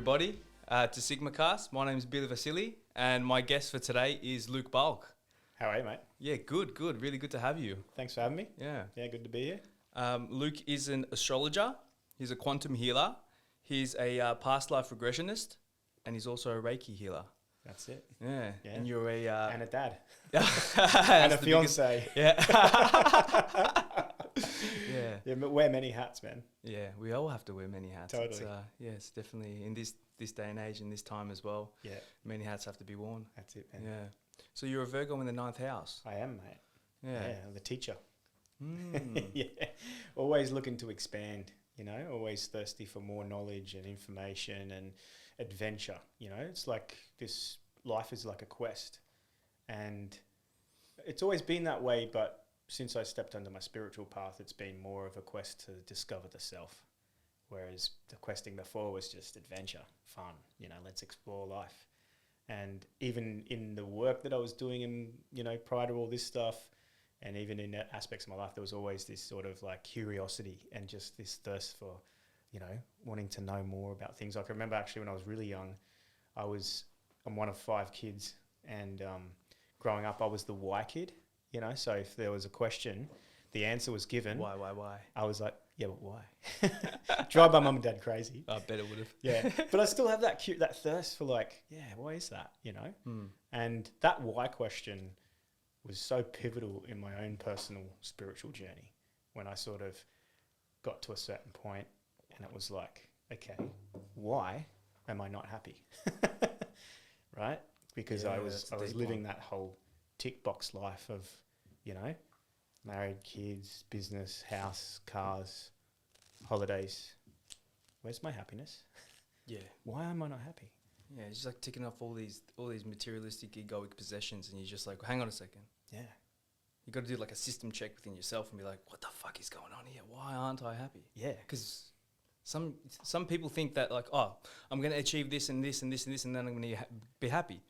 everybody, to SigmaCast. My name is Billy Vasily, and my guest for today is Luke Balcke. How are you, mate? Yeah, good. Really good to have you. Thanks for having me. Yeah. Yeah, good to be here. Luke is an astrologer. He's a quantum healer. He's a past life regressionist, and he's also a Reiki healer. That's it. Yeah. Yeah. And you're a... And a dad. and a fiance. Yeah. Yeah. Yeah, but wear many hats, man. Yeah, we all have to wear many hats. Totally. It's definitely in this day and age, in this time as well. Yeah. Many hats have to be worn. That's it, man. Yeah. So you're a Virgo in the 9th house. I am, mate. Yeah. I'm the teacher. Mm. Yeah. Always looking to expand, always thirsty for more knowledge and information and adventure. It's like this life is like a quest. And it's always been that way, but since I stepped onto my spiritual path, it's been more of a quest to discover the self. Whereas the questing before was just adventure, fun, let's explore life. And even in the work that I was doing and, prior to all this stuff, and even in aspects of my life, there was always this sort of like curiosity and just this thirst for, wanting to know more about things. I can remember actually when I was really young, I'm one of 5 kids, and growing up I was the why kid. So if there was a question, the answer was given. Why? I was like, yeah, but why? Drive my mum and dad crazy. I bet it would have. Yeah, but I still have that thirst for like, yeah, why is that? And that why question was so pivotal in my own personal spiritual journey when I sort of got to a certain point, and it was like, okay, why am I not happy? Right? Because I was living that whole tick box life of, married, kids, business, house, cars, holidays. Where's my happiness? Yeah. Why am I not happy? Yeah, it's just like ticking off all these materialistic egoic possessions, and you're just like, hang on a second. Yeah. You got to do like a system check within yourself and be like, what the fuck is going on here? Why aren't I happy? Yeah. Because some people think that like, oh, I'm going to achieve this and this and this and this, and then I'm going to be happy.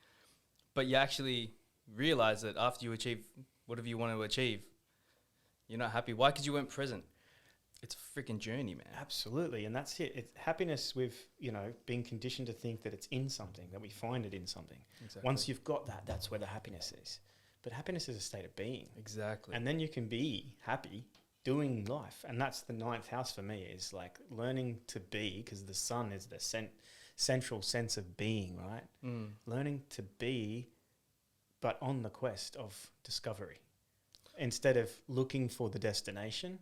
But you actually realize that after you achieve whatever you want to achieve, you're not happy. Why? Because you weren't present. It's a freaking journey, man. Absolutely. And that's it. It's happiness with, being conditioned to think that it's in something, that we find it in something. Exactly. Once you've got that, that's where the happiness is. But happiness is a state of being. Exactly. And then you can be happy doing life. And that's the 9th house for me, is like learning to be, because the sun is the central sense of being, right? Learning to be, but on the quest of discovery. Instead of looking for the destination,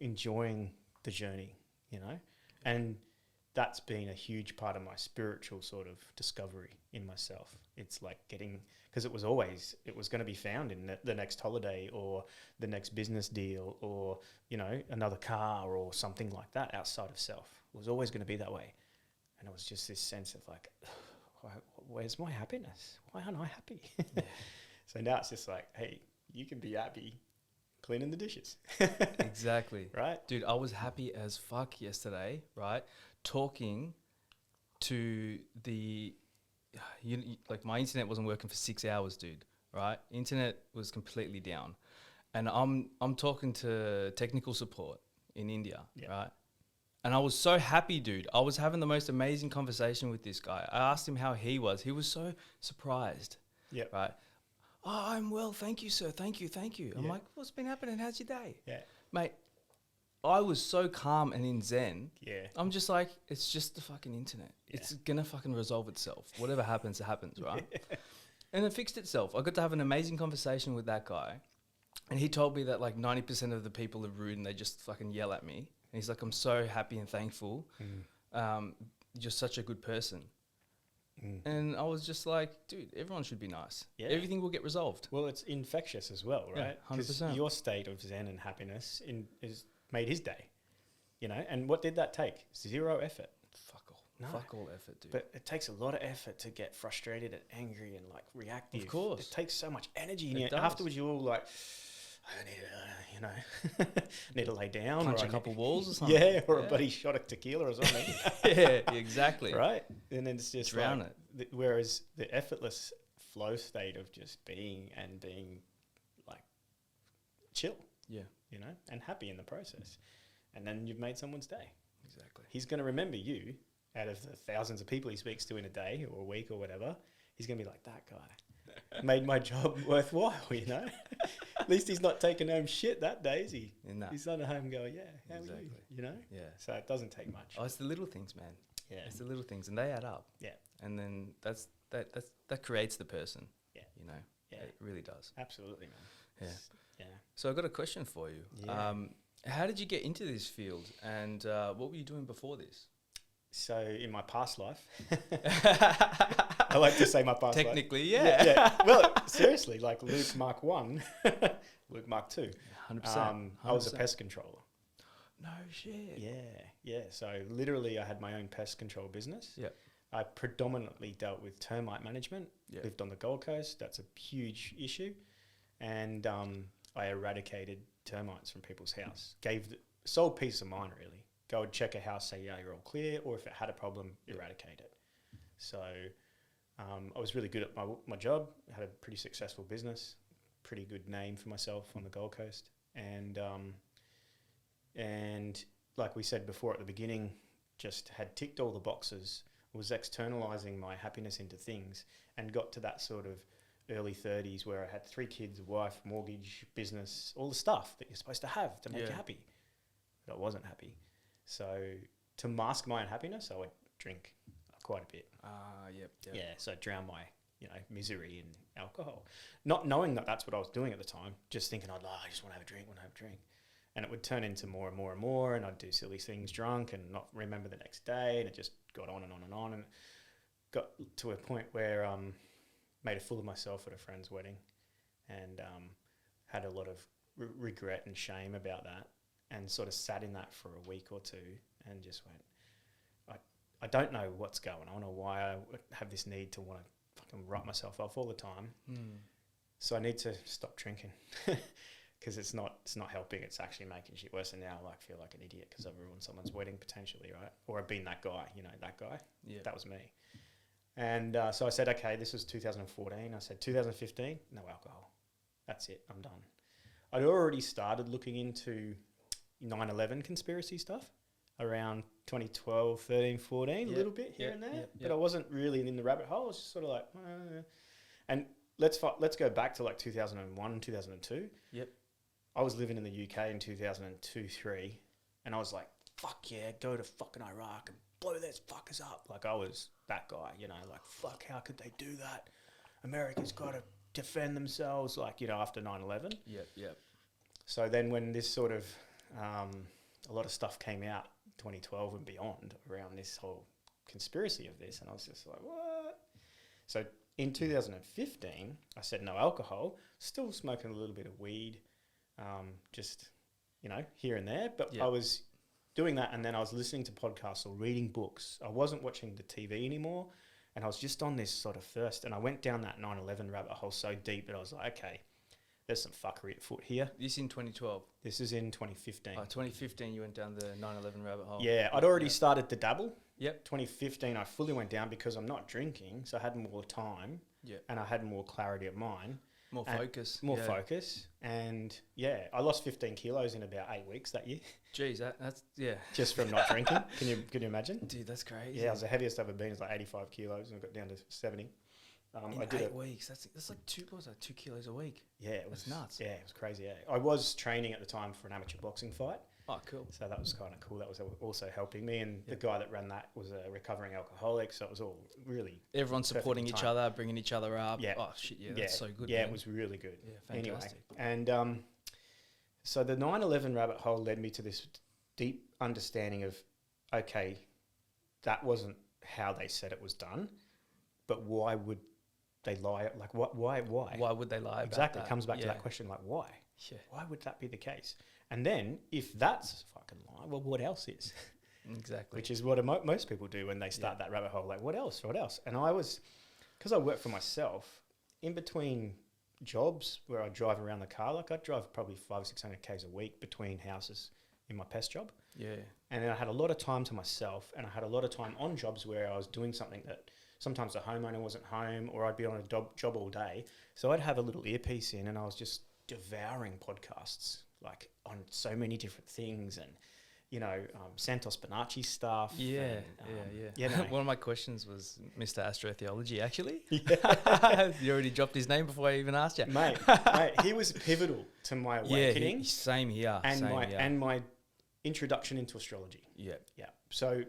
enjoying the journey, and that's been a huge part of my spiritual sort of discovery in myself. It's like because it was going to be found in the next holiday or the next business deal or, another car or something like that outside of self. It was always going to be that way. And it was just this sense of like, where's my happiness? Why aren't I happy? Yeah. So now it's just like, hey, you can be happy cleaning the dishes. Exactly. Right? Dude, I was happy as fuck yesterday, right? Talking to like my internet wasn't working for 6 hours, dude, right? Internet was completely down. And I'm talking to technical support in India, right? And I was so happy, dude. I was having the most amazing conversation with this guy. I asked him how he was. He was so surprised. Yeah. Right? Oh, I'm well, thank you, sir. Thank you. I'm like, what's been happening? How's your day? Yeah. Mate, I was so calm and in zen. Yeah. I'm just like, it's just the fucking internet. Yeah. It's going to fucking resolve itself. Whatever happens, it happens, right? And it fixed itself. I got to have an amazing conversation with that guy. And he told me that like 90% of the people are rude and they just fucking yell at me. And he's like, I'm so happy and thankful. You're such a good person. And I was just like, dude, everyone should be nice. Yeah. Everything will get resolved. Well, it's infectious as well, right? Yeah, 100%. Your state of zen and happiness is made his day, And what did that take? 0 effort. Fuck all effort, dude. But it takes a lot of effort to get frustrated and angry and like reactive. Of course. It takes so much energy. It And does. Afterwards, you're all like, I need to lay down. Punch or a couple walls or something. Yeah, or a bloody shot of tequila or something. Yeah, exactly. Right? And then it's just drown like, it. Whereas the effortless flow state of just being like chill. Yeah. And happy in the process. And then you've made someone's day. Exactly. He's going to remember you out of the thousands of people he speaks to in a day or a week or whatever, he's going to be like, that guy made my job worthwhile, you know? At least he's not taking home shit that day, is he? No. He's not at home going, yeah, how are you? You know? Yeah. So it doesn't take much. Oh, it's the little things, man. Yeah. It's the little things, and they add up. Yeah. And then that creates the person. Yeah. You know? Yeah. It really does. Absolutely, man. Yeah. Yeah. So I've got a question for you. Yeah. How did you get into this field, and what were you doing before this? So in my past life, I like to say my past life. Technically, yeah. Yeah. Well, seriously, like Luke Mark 1, Luke Mark 2. 100%. I was a pest controller. No shit. Yeah, yeah. So literally I had my own pest control business. Yeah. I predominantly dealt with termite management. Yeah. Lived on the Gold Coast. That's a huge issue. And I eradicated termites from people's house. Gave the sole peace of mind, really. Go and check a house, say, yeah, you're all clear. Or if it had a problem, eradicate it. So I was really good at my job. I had a pretty successful business. Pretty good name for myself on the Gold Coast. And like we said before at the beginning, just had ticked all the boxes, was externalizing my happiness into things, and got to that sort of early 30s where I had 3 kids, a wife, mortgage, business, all the stuff that you're supposed to have to make you happy. But I wasn't happy. So to mask my unhappiness, I would drink quite a bit. Yep. Yeah, so drown my misery in alcohol. Not knowing that that's what I was doing at the time, just thinking, I just want to have a drink, And it would turn into more and more and more, and I'd do silly things drunk and not remember the next day, and it just got on and on and on, and got to a point where made a fool of myself at a friend's wedding, and had a lot of regret and shame about that, and sort of sat in that for a week or two, and just went, I don't know what's going on or why I have this need to want to fucking write myself off all the time. So I need to stop drinking. Because it's not helping. It's actually making shit worse. And now I feel like an idiot because I've ruined someone's wedding potentially, right? Or I've been that guy, that guy. Yeah. That was me. And so I said, okay, this was 2014. I said, 2015, no alcohol. That's it. I'm done. I'd already started looking into 9/11 conspiracy stuff around 2012, 13, 14, a little bit here and there. But I wasn't really in the rabbit hole. I was just sort of like, and let's go back to like 2001, 2002. Yep. I was living in the UK in 2002, 3, and I was like, fuck yeah, go to fucking Iraq and blow those fuckers up. Like I was that guy, like, fuck, how could they do that? America's got to defend themselves, like, after 9/11. Yep. So then when this sort of, a lot of stuff came out 2012 and beyond around this whole conspiracy of this, and I was just like, what? So in 2015, I said no alcohol, still smoking a little bit of weed, just, here and there. But I was doing that, and then I was listening to podcasts or reading books. I wasn't watching the TV anymore, and I was just on this sort of thirst. And I went down that 9/11 rabbit hole so deep that I was like, okay, there's some fuckery at foot here. This in 2012? This is in 2015. 2015 you went down the 9/11 rabbit hole? Yeah, I'd already started to dabble. Yep. 2015 I fully went down because I'm not drinking, so I had more time. Yeah. And I had more clarity of mind. More focus. Focus. And I lost 15 kilos in about 8 weeks that year. Jeez, that's, Just from not drinking. Can you imagine? Dude, that's crazy. Yeah, I was the heaviest I've ever been. It's like 85 kilos and I got down to 70. In 8 weeks, that's like 2 kilos a week. Yeah, it was nuts. Yeah, it was crazy. Yeah. I was training at the time for an amateur boxing fight. Oh, cool. So that was kind of cool. That was also helping me. And the guy that ran that was a recovering alcoholic. So it was all really... Everyone supporting each other, bringing each other up. Yeah. Oh, shit, that's so good. Yeah, man. it was really good. Yeah, fantastic. Anyway, and so the 9/11 rabbit hole led me to this deep understanding of, okay, that wasn't how they said it was done, but why would they lie? Like, why? Why would they lie exactly. about that? It comes back to that question, like, why? Yeah. Why would that be the case? And then, if that's a fucking lie, well, what else is? Exactly. Which is what most people do when they start that rabbit hole. Like, what else? What else? And I was, because I work for myself, in between jobs where I drive around the car, like I drive probably 500 or 600 Ks a week between houses in my pest job. Yeah. And then I had a lot of time to myself, and I had a lot of time on jobs where I was doing something that sometimes the homeowner wasn't home, or I'd be on a job all day. So I'd have a little earpiece in and I was just devouring podcasts, like on so many different things, and Santos Bonacci stuff. Yeah, and, yeah. no. One of my questions was Mr. Astrotheology, actually. Yeah. You already dropped his name before I even asked you. mate, he was pivotal to my awakening. Yeah, same here. And my introduction into astrology. Yeah. Yeah. So,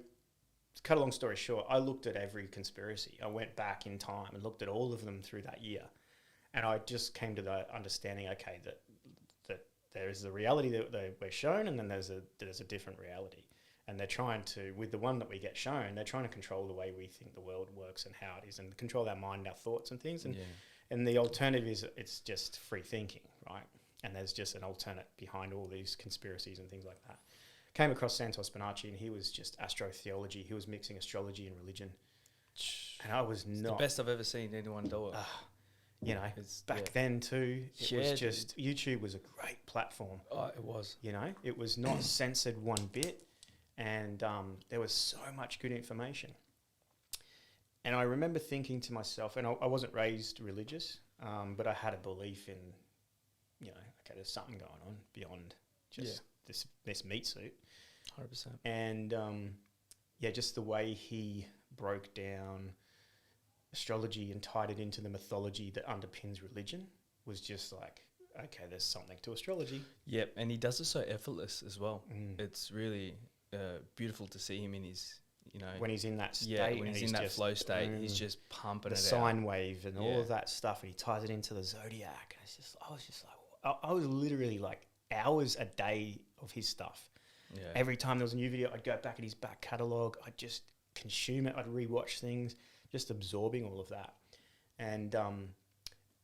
to cut a long story short, I looked at every conspiracy. I went back in time and looked at all of them through that year. And I just came to the understanding, okay, that there is the reality that we're shown, and then there's a different reality. And they're trying to, with the one that we get shown, they're trying to control the way we think the world works and how it is, and control our mind, our thoughts and things. And the alternative is it's just free thinking, right? And there's just an alternate behind all these conspiracies and things like that. Came across Santos Bonacci, and he was just astrotheology. He was mixing astrology and religion. And I was It's not... the best I've ever seen anyone do it. Back then too, it was just... YouTube was a great platform. Oh, it was. It was not censored one bit. And there was so much good information. And I remember thinking to myself, and I wasn't raised religious, but I had a belief in, okay, there's something going on beyond just this meat suit. 100%. And just the way he broke down astrology and tied it into the mythology that underpins religion was just like, okay, there's something to astrology. Yep, and he does it so effortless as well. It's really beautiful to see him in his, when he's in that state. Yeah, when he's in that flow state, he's just pumping it out. The sine wave and all of that stuff, and he ties it into the zodiac. And I was just like, I was literally like hours a day of his stuff. Yeah. Every time there was a new video, I'd go back at his back catalogue. I'd just consume it. I'd rewatch things, just absorbing all of that. And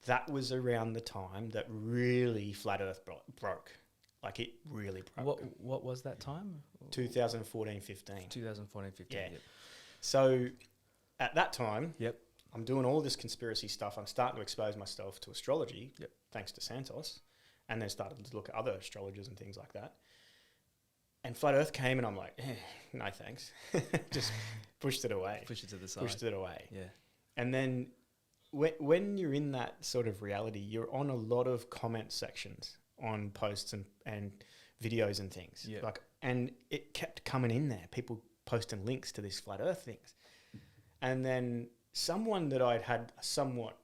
that was around the time that really Flat Earth broke. Like, it really broke. What was that time? 2014, 15. 2014, 15. Yeah. Yep. So at that time, Yep. I'm doing all this conspiracy stuff. I'm starting to expose myself to astrology, thanks to Santos, and then started to look at other astrologers and things like that. And Flat Earth came, and I'm like, no thanks. Just pushed it away. Push it to the side. Pushed it away. Yeah. And then when you're in that sort of reality, you're on a lot of comment sections on posts and videos and things. Yeah. And it kept coming in there, people posting links to these Flat Earth things. And then someone that I'd had a somewhat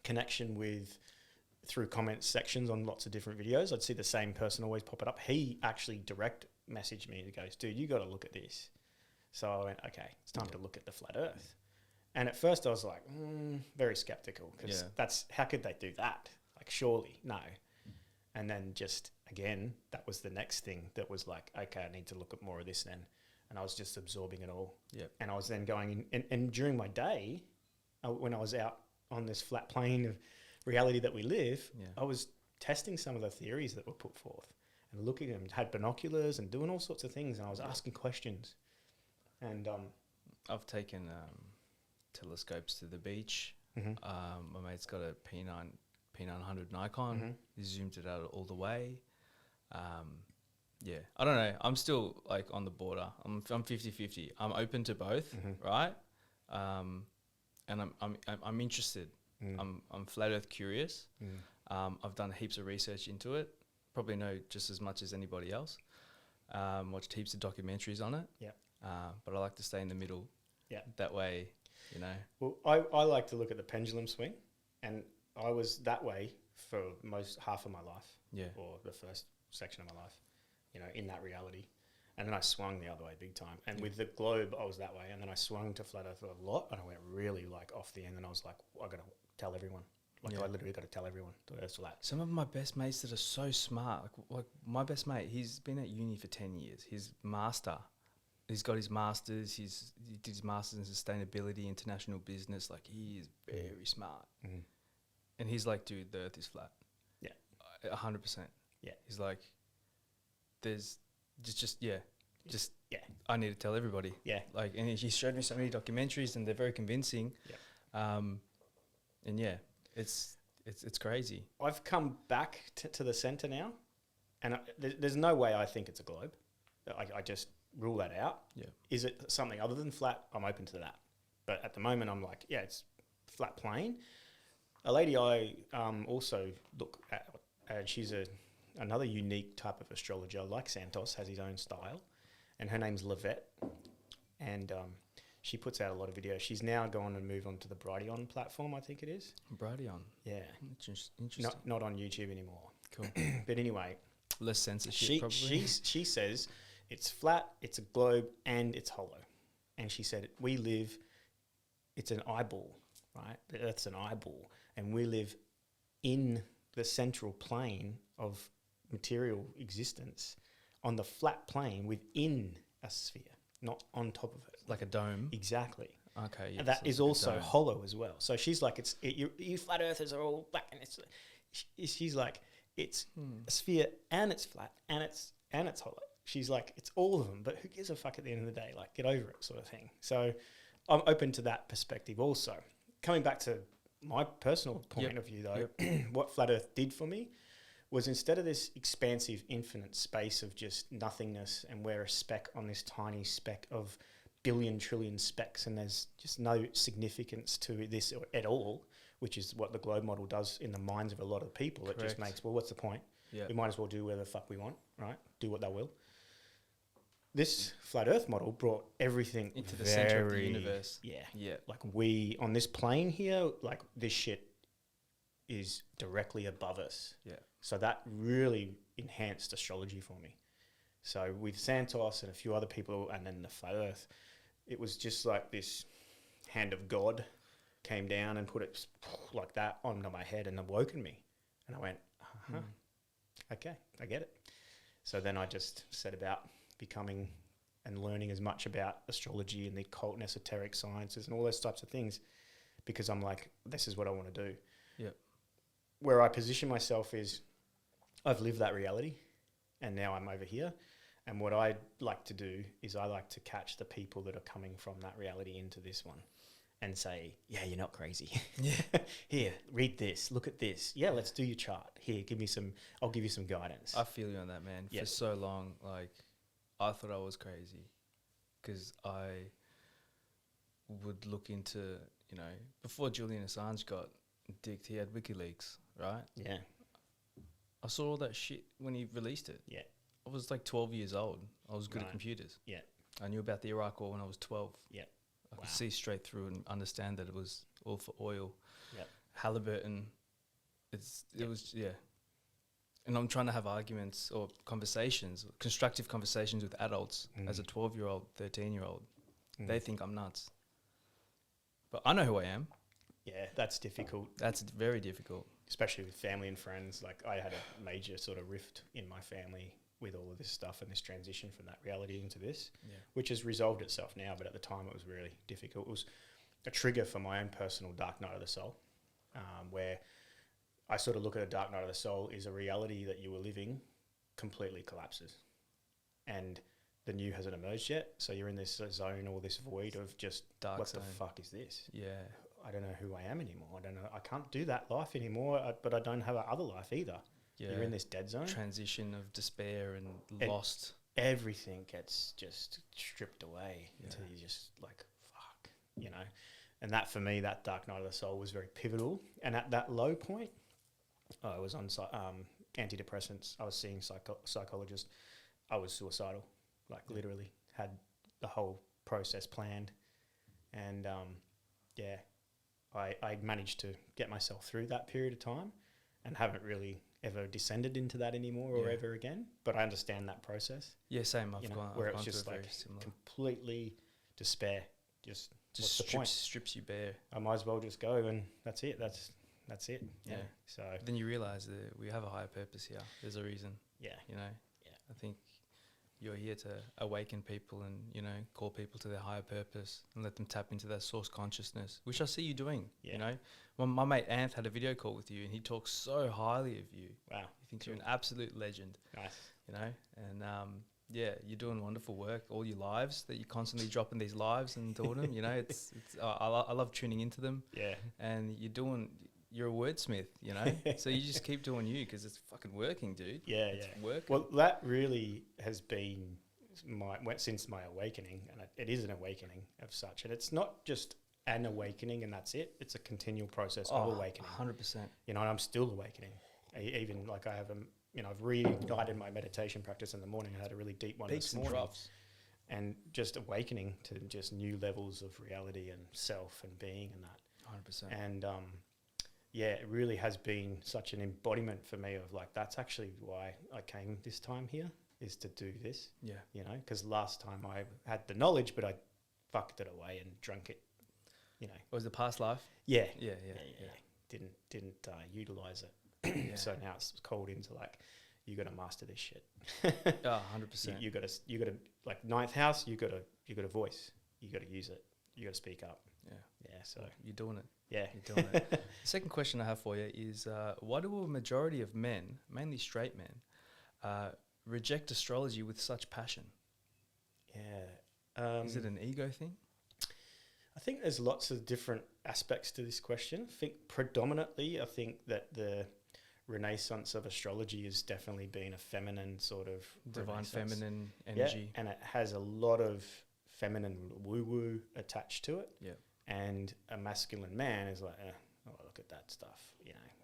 connection with through comment sections on lots of different videos, I'd see the same person always pop it up. He actually direct messaged me and goes, dude, you got to look at this. So I went, okay, it's time to look at the Flat Earth. And at first I was like, very skeptical, because that's, how could they do that? Like, surely, no. And then just, again, that was the next thing that was like, okay, I need to look at more of this then. And I was just absorbing it all. Yep. And I was then going in, and during my day, when I was out on this flat plane of reality that we live, I was testing some of the theories that were put forth and looking at them, had binoculars and doing all sorts of things. And I was asking questions. And I've taken telescopes to the beach. My mate's got a P900 Nikon. He zoomed it out all the way. I don't know. I'm still like on the border. I'm 50-50. I'm open to both, right? And I'm interested. I'm flat Earth curious. I've done heaps of research into it. Probably know just as much as anybody else. Watched heaps of documentaries on it. But I like to stay in the middle. That way, Well, I like to look at the pendulum swing, and I was that way for most half of my life. Or the first section of my life, in that reality. And then I swung the other way big time. And with the globe, I was that way. And then I swung to Flat Earth a lot, and I went really like off the end. And I was like, I got to tell everyone. I literally got to tell everyone the Earth's flat. Some of my best mates that are so smart, like my best mate, he's been at uni for 10 years. He's got his masters. He did his masters in sustainability, international business. Like, he is very smart. And he's like, dude, the Earth is flat. 100%. He's like, there's I need to tell everybody. Like, and he showed me so many documentaries, and they're very convincing. And it's crazy. I've come back to the center now, and there's no way I think it's a globe. I just rule that out. Is it something other than flat? I'm open to that. But at the moment, I'm like, it's flat plane. A lady I also look at, and she's a another unique type of astrologer, like Santos, has his own style, and her name's Levette, and she puts out a lot of videos. She's now gone and moved on to the Brighteon platform, I think it is. Brighteon. Yeah. Interesting. Not on YouTube anymore. Cool. But anyway, less censorship. Probably. She says it's flat, it's a globe, and it's hollow. And she said it's an eyeball, right? The Earth's an eyeball, and we live in the central plane of material existence on the flat plane within a sphere, not on top of it. Like a dome. Exactly. Okay. Yeah, and that is like also hollow as well. So she's like, you flat earthers are all black, and she's like, it's a sphere and it's flat and it's hollow. She's like, it's all of them, but who gives a fuck at the end of the day? Like, get over it, sort of thing. So I'm open to that perspective also. Coming back to my personal point of view, though, what Flat Earth did for me was, instead of this expansive, infinite space of just nothingness, and we're a speck on this tiny speck of billion, trillion specks, and there's just no significance to this at all, which is what the globe model does in the minds of a lot of people. Correct. It just makes, well, what's the point? Yeah. We might as well do whatever the fuck we want, right? Do what they will. This flat Earth model brought everything into the center of the universe. Yeah. Yeah. Like, we, on this plane here, like, this shit is directly above us. Yeah. So that really enhanced astrology for me. So with Santos and a few other people, and then the flat Earth, it was just like this hand of God came down and put it like that onto my head and awoken me. And I went, okay, I get it. So then I just set about becoming and learning as much about astrology and the occult and esoteric sciences and all those types of things, because I'm like, this is what I want to do. Yep. Where I position myself is, I've lived that reality and now I'm over here. And what I like to do is, I like to catch the people that are coming from that reality into this one and say, yeah, you're not crazy. Yeah. Here, read this, look at this. Yeah, let's do your chart. Here, I'll give you some guidance. I feel you on that, man. Yep. For so long, like, I thought I was crazy because I would look into, before Julian Assange got dicked, he had WikiLeaks, right? Yeah. I saw all that shit when he released it. Yeah. I was like 12 years old. I was good at computers. Yeah. I knew about the Iraq War when I was 12. Yeah. I could see straight through and understand that it was all for oil. Yeah. Halliburton. It was. And I'm trying to have arguments or conversations, constructive conversations with adults as a 12-year-old, 13-year-old. They think I'm nuts. But I know who I am. Yeah, that's difficult. That's very difficult. Especially with family and friends. Like, I had a major sort of rift in my family with all of this stuff and this transition from that reality into this, which has resolved itself now. But at the time, it was really difficult. It was a trigger for my own personal dark night of the soul, where I sort of look at a dark night of the soul is a reality that you were living completely collapses. And the new hasn't emerged yet. So you're in this zone or this void of just, dark what zone. The fuck is this? Yeah. I don't know who I am anymore. I don't know. I can't do that life anymore, but I don't have another life either. Yeah. You're in this dead zone. Transition of despair and lost. Everything gets just stripped away until you're just like, fuck, And that, for me, that dark night of the soul was very pivotal. And at that low point, I was on antidepressants. I was seeing psychologists. I was suicidal, like literally had the whole process planned. And I managed to get myself through that period of time and haven't really ever descended into that anymore or ever again. But I understand that process. Yeah, same. I've gone it's just like completely despair. Just what's the point? Strips you bare. I might as well just go, and that's it. That's it. Yeah. So then you realise that we have a higher purpose here. There's a reason. Yeah. I think you're here to awaken people and, call people to their higher purpose and let them tap into that source consciousness, which I see you doing, Well, my mate Anth had a video call with you and he talks so highly of you. Wow. He thinks you're an absolute legend. Nice. And you're doing wonderful work all your lives that you're constantly dropping these lives and doing them, I love tuning into them. Yeah. And you're a wordsmith, so you just keep doing you because it's fucking working, dude. Yeah, it's working. Well, that really has been since my awakening, and it is an awakening of such. And it's not just an awakening and that's it. It's a continual process of awakening. 100%. And I'm still awakening. Even like I have I've reignited my meditation practice in the morning. I had a really deep one Peaks this and morning. troughs. And just awakening to just new levels of reality and self and being and that. 100%. And it really has been such an embodiment for me of like, that's actually why I came this time here, is to do this. Yeah. Because last time I had the knowledge, but I fucked it away and drunk it, Was it past life? Yeah. Yeah. Didn't utilize it. Yeah. So now it's called into like, you got to master this shit. 100%. You got to like ninth house. You got a voice. You got to use it. You got to speak up. Yeah. Yeah. So You're doing it. yeah, You're doing it. The second question I have for you is, why do a majority of men, mainly straight men, reject astrology with such passion? Yeah. Is it an ego thing? I think there's lots of different aspects to this question. I think predominantly, I think that the renaissance of astrology has definitely been a feminine sort of Divine renaissance. feminine energy. Yeah, and it has a lot of feminine woo-woo attached to it. Yeah. And a masculine man is like, oh, look at that stuff,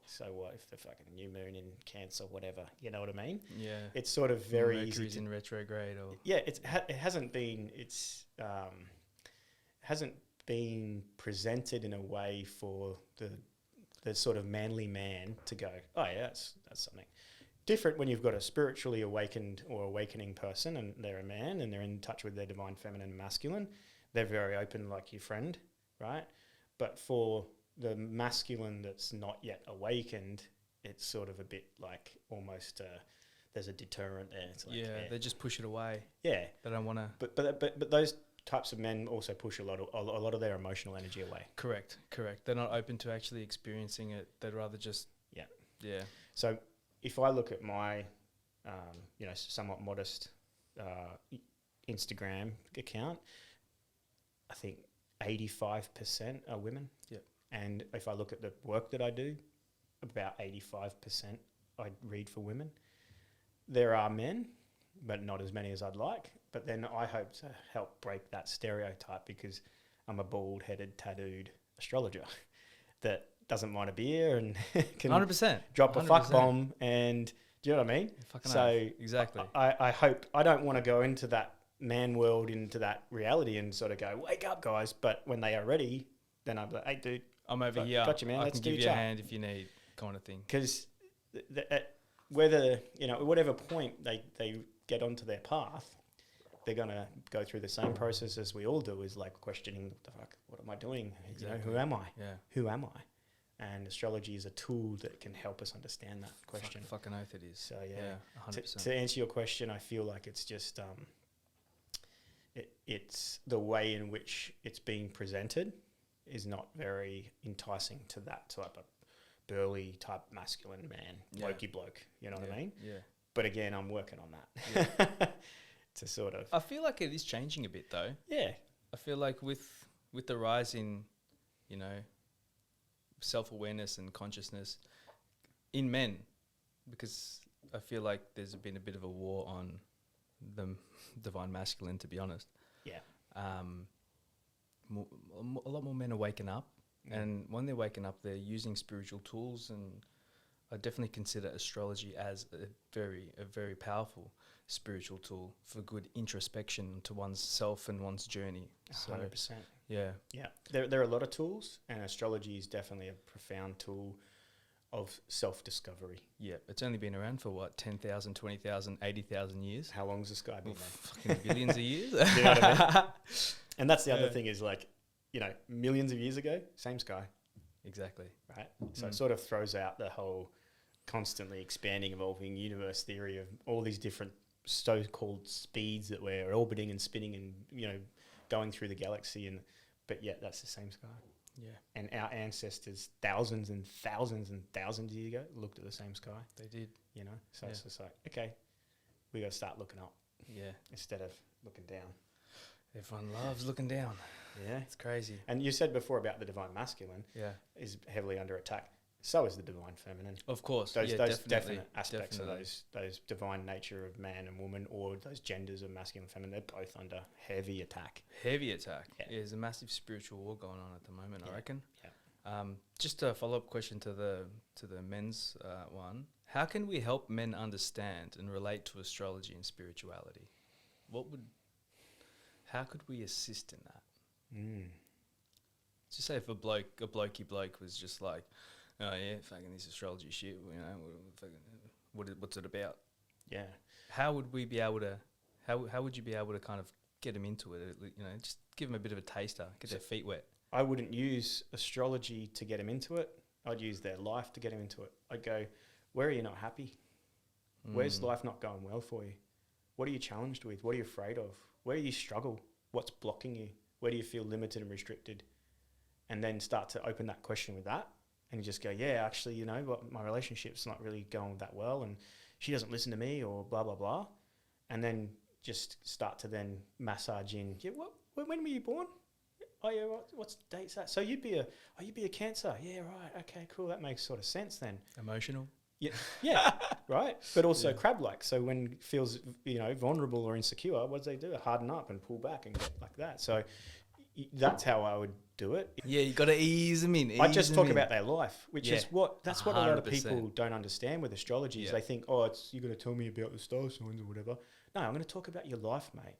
So what if the fucking new moon in Cancer, whatever, you know what I mean? Yeah. It's sort of very Mercury's easy in retrograde or... Yeah, it hasn't been, hasn't been presented in a way for the sort of manly man to go, oh yeah, that's something different. When you've got a spiritually awakened or awakening person and they're a man and they're in touch with their divine feminine and masculine, they're very open like your friend, right? But for the masculine that's not yet awakened, it's sort of a bit like almost there's a deterrent there. It's like, they just push it away. Yeah, They don't want to... but those types of men also push a lot of their emotional energy away. Correct. They're not open to actually experiencing it. They'd rather just... Yeah. So if I look at my, somewhat modest Instagram account, I think 85% are women. Yep. And if I look at the work that I do, about 85% I read for women. There are men, but not as many as I'd like. But then I hope to help break that stereotype because I'm a bald-headed, tattooed astrologer that doesn't mind a beer and can 100%. drop a 100%. fuck bomb. And do you know what I mean? Fucking So oath. Exactly. I hope, I don't want to go into that man world, into that reality and sort of go, wake up guys. But when they are ready, then I'm like, hey dude, I'm over here. Gotcha, man. I Let's can do give a you a chat. hand if you need, kind of thing. Because whether, at whatever point they get onto their path, they're going to go through the same process as we all do, is like questioning, what the fuck, what am I doing? Exactly. Who am I? Yeah. Who am I? And astrology is a tool that can help us understand that question. Fucking oath it is. So Yeah, 100%. to answer your question, I feel like it's just it's the way in which it's being presented is not very enticing to that type of burly type masculine man, blokey bloke. You know what I mean? Yeah. But again, I'm working on that to sort of. I feel like it is changing a bit though. Yeah. I feel like with the rise in, self-awareness and consciousness in men, because I feel like there's been a bit of a war on the divine masculine, to be honest. Yeah. A lot more men are waking up, and when they're waking up, they're using spiritual tools, and I definitely consider astrology as a very powerful spiritual tool for good introspection to one's self and one's journey. 100%. Yeah. Yeah. There are a lot of tools, and astrology is definitely a profound tool of self-discovery. Yeah. It's only been around for what, 10,000, 20,000, 80,000 years? How long has the sky been there? Fucking billions of years. Do you know what I mean? And that's the other thing is like, millions of years ago, same sky. Exactly. Right? So it sort of throws out the whole constantly expanding, evolving universe theory of all these different so-called speeds that we're orbiting and spinning and, going through the galaxy. But yet that's the same sky. Yeah. And our ancestors thousands and thousands and thousands of years ago looked at the same sky. They did. So it's just like, okay, we got to start looking up. Yeah. Instead of looking down. Everyone loves looking down. Yeah. It's crazy. And you said before about the divine masculine is heavily under attack. So is the divine feminine. Of course. Those definitely, definite aspects definitely. of those divine nature of man and woman, or those genders of masculine and feminine, they're both under heavy attack. Heavy attack. Yeah. There's a massive spiritual war going on at the moment, I reckon. Yeah. Just a follow-up question to the men's one. How can we help men understand and relate to astrology and spirituality? How could we assist in that? Just say if a blokey bloke was just like, oh yeah, fucking this astrology shit, you know, what's it about? Yeah. How would we be able to? How would you be able to kind of get them into it? You know, just give them a bit of a taster, get their feet wet. I wouldn't use astrology to get them into it. I'd use their life to get them into it. I'd go, where are you not happy? Where's life not going well for you? What are you challenged with? What are you afraid of? Where do you struggle? What's blocking you? Where do you feel limited and restricted? And then start to open that question with that. And you just go, yeah, actually, you know, what, my relationship's not really going that well, and she doesn't listen to me, or blah, blah, blah. And then just start to then massage in, yeah, when were you born? Oh yeah, what's the date's that? So you'd be a Cancer. Yeah, right. Okay, cool. That makes sort of sense then. Emotional. Yeah, right. But also crab-like. So when it feels, you know, vulnerable or insecure, what do? Harden up and pull back and get like that. So that's how I would do it. Yeah, you got to ease them in. I just talk about their life, which is what a 100%. lot of people don't understand with astrology. Is they think, oh, you're going to tell me about the star signs or whatever. No, I'm going to talk about your life, mate.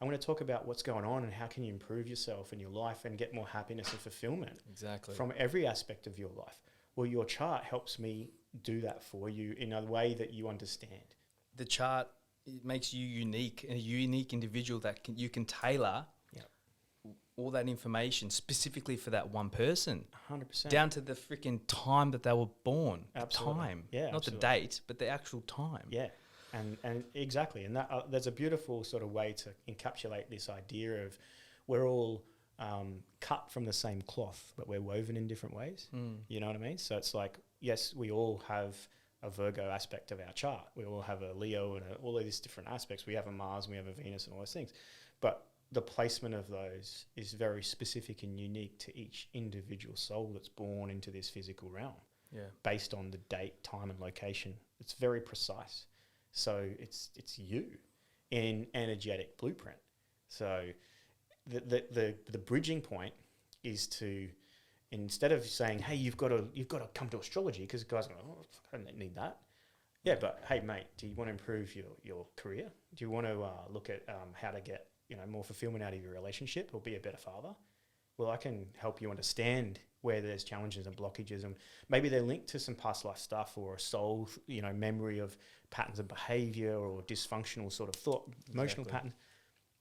I'm going to talk about what's going on and how can you improve yourself and your life and get more happiness and fulfillment. Exactly. From every aspect of your life. Well, your chart helps me do that for you in a way that you understand. The chart, it makes you unique, and a unique individual that you can tailor all that information specifically for that one person. 100%. Down to the freaking time that they were born. Absolutely. The time. Yeah, not absolutely. the date, but the actual time. Yeah. And exactly. And that there's a beautiful sort of way to encapsulate this idea of we're all cut from the same cloth, but we're woven in different ways. You know what I mean? So it's like, yes, we all have a Virgo aspect of our chart. We all have a Leo and all of these different aspects. We have a Mars and we have a Venus and all those things. But the placement of those is very specific and unique to each individual soul that's born into this physical realm. Yeah. Based on the date, time and location. It's very precise. So it's you in energetic blueprint. So the bridging point is to, instead of saying, hey, you've got to come to astrology, because guys are like, oh, I don't need that. Yeah, but hey, mate, do you want to improve your career? Do you want to look at how to get more fulfillment out of your relationship or be a better father? Well, I can help you understand where there's challenges and blockages, and maybe they're linked to some past life stuff or a soul, memory of patterns of behavior or dysfunctional sort of thought, emotional patterns.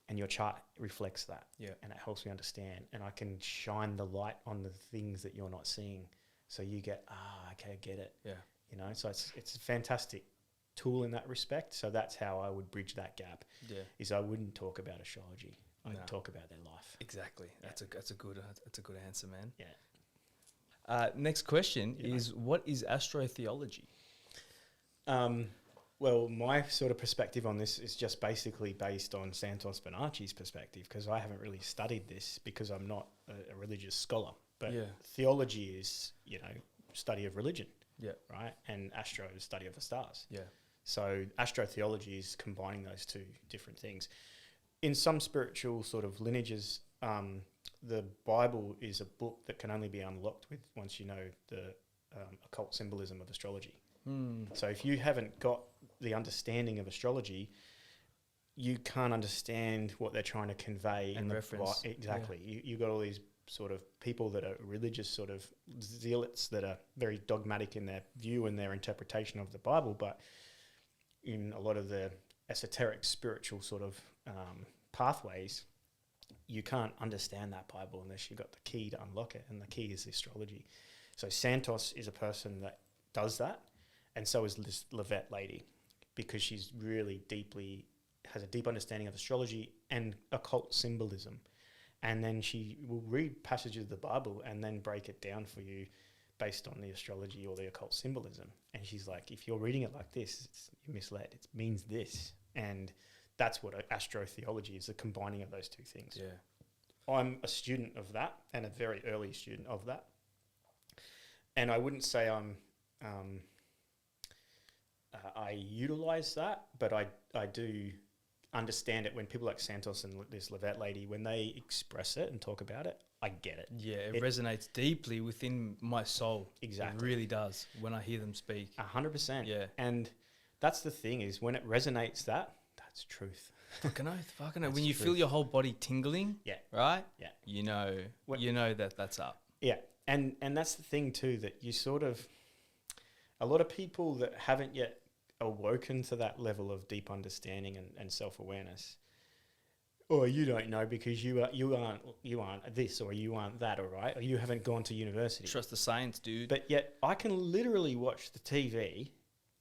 And your chart reflects that. Yeah. And it helps me understand. And I can shine the light on the things that you're not seeing. So you get, okay, I get it. Yeah. So it's a fantastic tool in that respect. So that's how I would bridge that gap. Yeah. Is I wouldn't talk about astrology. I'd talk about their life. Exactly. Yeah. That's a good answer, man. Yeah. Next question is, what is astrotheology? Well, my sort of perspective on this is just basically based on Santos Bonacci's perspective, because I haven't really studied this because I'm not a religious scholar. But theology is, study of religion, right? And astro is study of the stars. Yeah. So astrotheology is combining those two different things. In some spiritual sort of lineages, the Bible is a book that can only be unlocked once you know the occult symbolism of astrology. So if you haven't got the understanding of astrology, you can't understand what they're trying to convey and reference. Exactly. Yeah. You got all these sort of people that are religious sort of zealots that are very dogmatic in their view and their interpretation of the Bible, but in a lot of the esoteric spiritual sort of pathways, you can't understand that Bible unless you've got the key to unlock it, and the key is astrology. So Santos is a person that does that. And so is this Levette lady, because she's really has a deep understanding of astrology and occult symbolism. And then she will read passages of the Bible and then break it down for you based on the astrology or the occult symbolism. And she's like, if you're reading it like this, you're misled. It means this. And that's what astrotheology is, the combining of those two things. Yeah. I'm a student of that, and a very early student of that. And I wouldn't say I utilize that, but I do understand it when people like Santos and this Levette lady, when they express it and talk about it, I get it. Yeah, it resonates deeply within my soul. Exactly. It really does when I hear them speak. 100%. Yeah. And that's the thing is when it resonates that's truth. Fucking oath. Fucking oath. That's When you truth. feel your whole body tingling, Yeah. right? Yeah. You know that's up. Yeah. And that's the thing too, that you sort of, a lot of people that haven't yet awoken to that level of deep understanding and self-awareness, or you don't know because you aren't this, or you aren't that, all right, or you haven't gone to university. Trust the science, dude. But yet I can literally watch the TV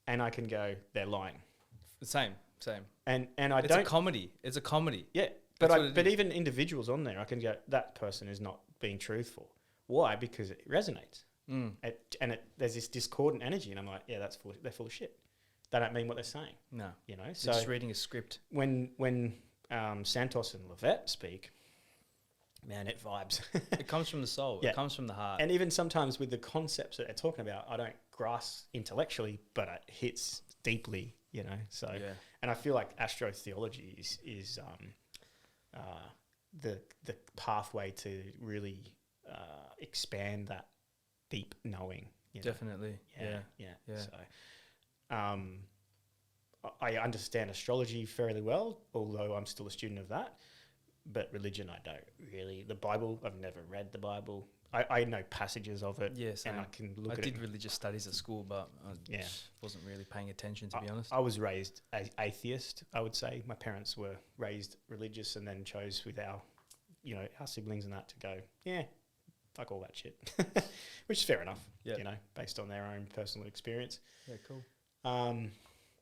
and I can go, they're lying. Same. And I It's don't. a comedy. It's a comedy. Yeah, That's what but it is. even individuals on there, I can go, that person is not being truthful. Why? Because it resonates. There's this discordant energy, and I'm like, yeah, they're full of shit. They don't mean what they're saying. No. You know, They're so just reading a script. when Santos and Levette speak, man, it vibes. It comes from the soul. Yeah. It comes from the heart. And even sometimes with the concepts that they're talking about, I don't grasp intellectually, but it hits deeply. You know, so Yeah. and I feel like astrotheology is the pathway to really expand that deep knowing. You know? Definitely. Yeah. So, I understand astrology fairly well, although I'm still a student of that. But religion, I don't really. The Bible, I've never read the Bible. I know passages of it, Yes, and I can look I at did it. religious studies at school, but I Yeah. wasn't really paying attention, to be honest. I was raised atheist, I would say. My parents were raised religious and then chose with our siblings and that to go, yeah, fuck all that shit. Which is fair enough, Yeah. you know, based on their own personal experience. Yeah, cool.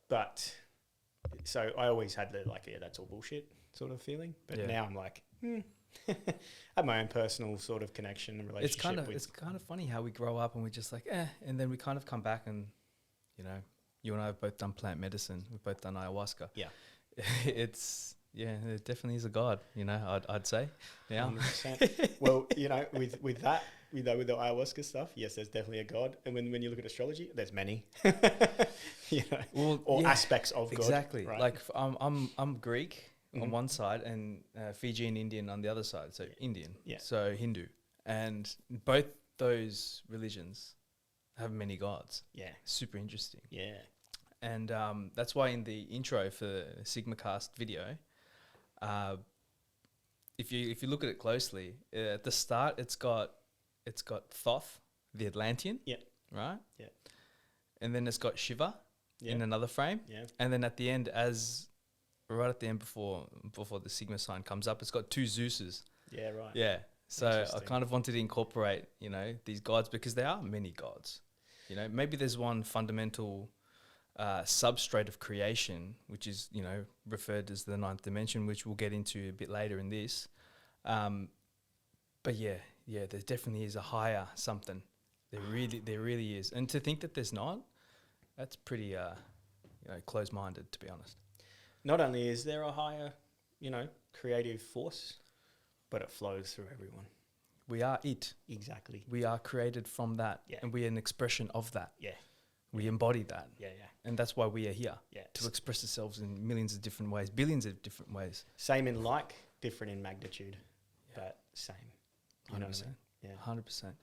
But so I always had the that's all bullshit sort of feeling. But Yeah. now I'm like, I have my own personal sort of connection and relationship It's kind of funny how we grow up and we're just like, and then we kind of come back and, you and I have both done plant medicine. We've both done ayahuasca. Yeah. It definitely is a god, I'd say now. 100%. Well, with that, with the ayahuasca stuff, yes, there's definitely a god. And when you look at astrology, there's many, aspects of God. Exactly. Right? Like I'm Greek on one side and Fijian Indian on the other side. So Indian. Yeah. So Hindu. And both those religions have many gods. Yeah. Super interesting. Yeah. And that's why in the intro for the SigmaCast video, if you look at it closely, at the start it's got Thoth, the Atlantean. Yeah. Right? Yeah. And then it's got Shiva Yeah. in another frame. Yeah. And then at the end, right at the end before the Sigma sign comes up, it's got two Zeuses. Yeah. Right. Yeah. So I Interesting. kind of wanted to incorporate, these gods because there are many gods. Maybe there's one fundamental substrate of creation, which is, referred as the ninth dimension, which we'll get into a bit later in this. But yeah, there definitely is a higher something. There really is. And to think that there's not, that's pretty, close-minded, to be honest. Not only is there a higher, creative force, but it flows through everyone. We are it. Exactly. We are created from that. Yeah. And we are an expression of that. Yeah. We embody that. Yeah. And that's why we are here. Yeah. To express ourselves in millions of different ways, billions of different ways. Same in different in magnitude, but same. You know what I mean? Yeah. 100%.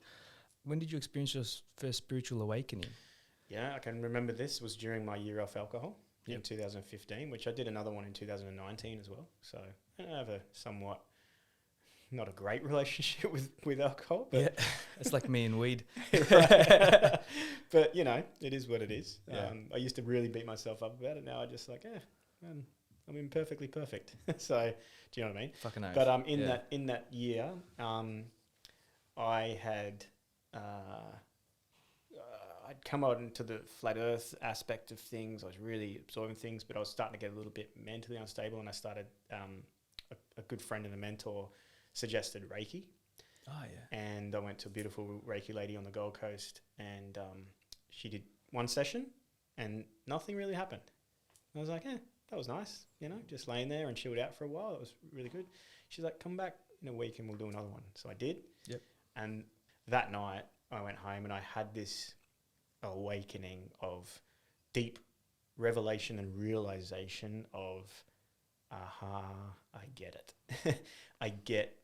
When did you experience your first spiritual awakening? Yeah, I can remember this was during my year off alcohol in Yep. 2015, which I did another one in 2019 as well. So I have a somewhat not a great relationship with alcohol, but Yeah, it's like me and weed. but it is what it is. Yeah. I used to really beat myself up about it. Now I just I'm imperfectly perfect. So do you know what I mean? Fucking oath. But in that year, I had I'd come out into the flat Earth aspect of things. I was really absorbing things, but I was starting to get a little bit mentally unstable, and I started. A good friend and a mentor suggested Reiki. Oh yeah. And I went to a beautiful Reiki lady on the Gold Coast, and she did one session, and nothing really happened. And I was like, that was nice, just laying there and chilled out for a while. It was really good. She's like, come back in a week and we'll do another one. So I did. Yep. And that night I went home and I had this awakening of deep revelation and realization of I get it. I get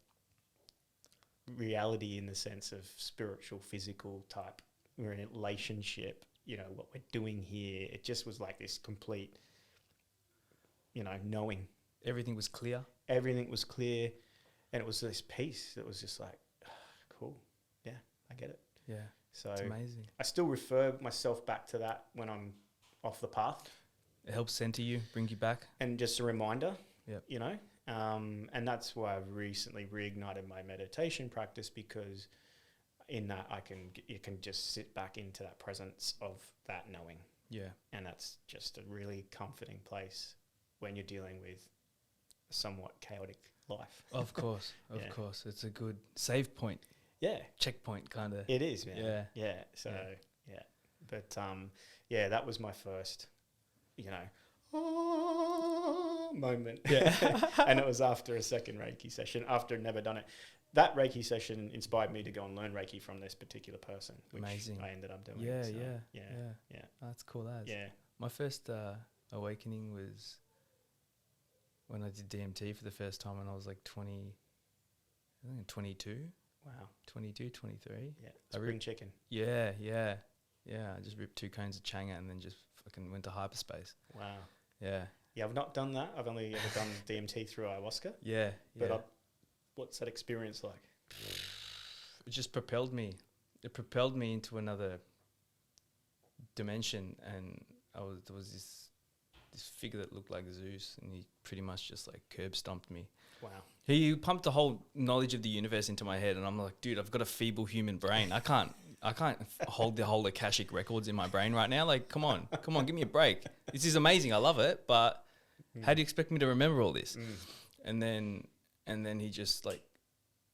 reality in the sense of spiritual, physical type. We're in a relationship, you know, what we're doing here. It just was like this complete, you know, knowing. Everything was clear. Everything was clear. And it was this peace that was just like, cool. Yeah, I get it. Yeah. So It's amazing. I still refer myself back to that when I'm off the path. It helps center you, bring you back. And just a reminder, Yep. you know, and that's why I've recently reignited my meditation practice, because in that you can just sit back into that presence of that knowing. Yeah. And that's just a really comforting place when you're dealing with a somewhat chaotic life. Of course. Of course. It's a good save point. Yeah. Checkpoint kind of. It is, man. Yeah. Yeah. So, yeah. But, yeah, that was my first, you know, moment. Yeah. And it was after a second Reiki session, after I'd never done it. That Reiki session inspired me to go and learn Reiki from this particular person, which Amazing. I ended up doing. Yeah, So, yeah. yeah. That's cool as. Yeah. My first awakening was when I did DMT for the first time when I was like 22. Wow. 22, 23. Yeah. Spring chicken. Yeah. I just ripped 2 cones of Changa and then just fucking went to hyperspace. Wow. Yeah. Yeah, I've not done that. I've only ever done DMT through ayahuasca. Yeah. But what's that experience like? It just propelled me. It propelled me into another dimension, and there was this figure that looked like Zeus, and he pretty much just like curb stomped me. Wow. He pumped the whole knowledge of the universe into my head, and I'm like, dude, I've got a feeble human brain. I can't hold the whole Akashic records in my brain right now. Like, come on, give me a break. This is amazing. I love it, but how do you expect me to remember all this? And then he just like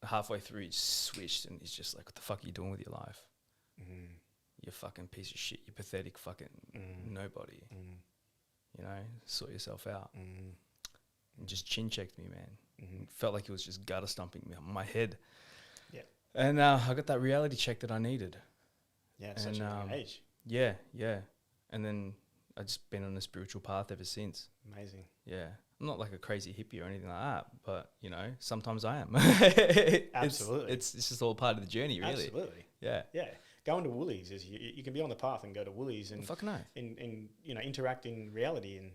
halfway through he switched, and he's just like, what the fuck are you doing with your life? You fucking piece of shit. You pathetic fucking nobody. You know, sort yourself out. And just chin checked me, man. Felt like he was just gutter stomping me on my head. Yeah. And I got that reality check that I needed. Yeah, at such a young age. Yeah. And then I've just been on a spiritual path ever since. Amazing. Yeah. I'm not like a crazy hippie or anything like that, but, you know, sometimes I am. Absolutely. It's just all part of the journey, really. Absolutely. Yeah. Yeah. Going to Woolies is you can be on the path and go to Woolies and fuck no. and you know, interact in reality, and